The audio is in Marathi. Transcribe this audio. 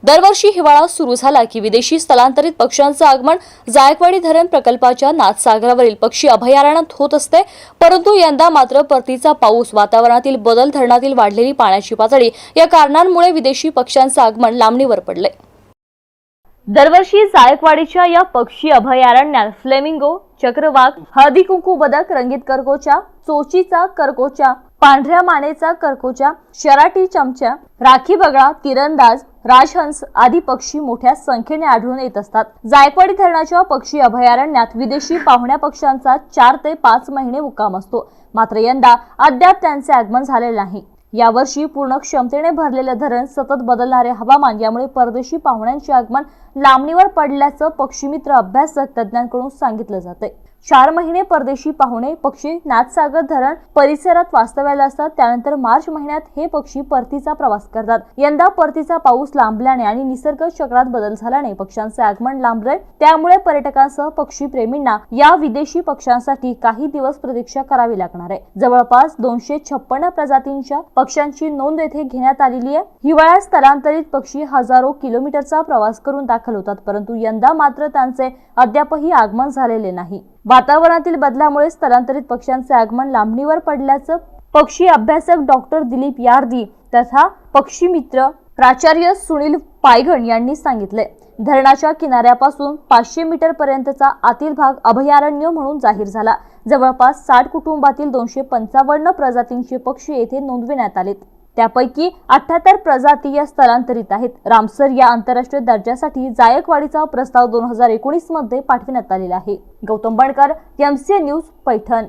दरवर्षी हिवाळा सुरू झाला की विदेशी स्थलांतरित पक्ष्यांचं आगमन जायकवाडी धरण प्रकल्पाच्या नाथसागरावरील पक्षी अभयारण्यात होत असते, परंतु यंदा मात्र परतीचा पाऊस, वातावरणातील बदल, धरणातील वाढलेली पाण्याची पातळी या कारणांमुळे विदेशी पक्ष्यांचं आगमन लांबणीवर पडले। दरवर्षी जायकवाडीच्या या पक्षी अभयारण्यात फ्लेमिंगो, चक्रवाक, हळदी कुंकू बदक, रंगीत करकोचा, चोचीचा करकोचा, पांढऱ्या मानेचा करकोचा, शराटी चमचा, राखी बगळा, तिरंदाज, राजहंस आदी पक्षी मोठ्या संख्येने आढळून येत असतात। जायकवाडी धरणाच्या पक्षी अभयारण्यात विदेशी पाहुण्या पक्ष्यांचा 4 ते 5 महिने मुक्काम असतो, मात्र यंदा अद्याप त्यांचे आगमन झालेले नाही। यावर्षी पूर्ण क्षमतेने भरलेले धरण, सतत बदलणारे हवामान यामुळे परदेशी पाहुण्यांचे आगमन लांबणीवर पडल्याचं पक्षीमित्र अभ्यासक तज्ज्ञांकडून सांगितलं जातंय। 4 महिने परदेशी पाहुणे पक्षी नाथसागर धरण परिसरात वास्तव्याला असतात, त्यानंतर मार्च महिन्यात हे पक्षी परतीचा प्रवास करतात। यंदा परतीचा पाऊस लांबल्याने आणि निसर्ग चक्रात बदल झाल्याने पक्ष्यांचे आगमन लांबले, त्यामुळे पर्यटकांसह पक्षी प्रेमींना या विदेशी पक्ष्यांसाठी काही दिवस प्रतीक्षा करावी लागणार आहे। जवळपास 256 प्रजातींच्या पक्ष्यांची नोंद येथे घेण्यात आलेली आहे। हिवाळ्यात स्थलांतरित पक्षी हजारो किलोमीटरचा प्रवास करून दाखल होतात, परंतु यंदा मात्र त्यांचे अद्यापही आगमन झालेले नाही। वातावरणातील बदलामुळे स्थलांतरित पक्ष्यांचे आगमन लांबणीवर पडल्याचं पक्षी अभ्यासक डॉक्टर दिलीप यार्दी तथा पक्षी मित्र प्राचार्य सुनील पायघण यांनी सांगितले। धरणाच्या किनाऱ्यापासून 500 मीटर पर्यंतचा आतील भाग अभयारण्य म्हणून जाहीर झाला। जवळपास 60 कुटुंबातील 255 प्रजातींचे पक्षी येथे नोंदविण्यात आलेत, त्यापैकी 78 प्रजाती या स्थलांतरित आहेत। रामसर या आंतरराष्ट्रीय दर्जासाठी जायकवाडीचा प्रस्ताव 2019 मध्ये पाठविण्यात आलेला आहे। Gautam बणकर, MCA news, Paithan.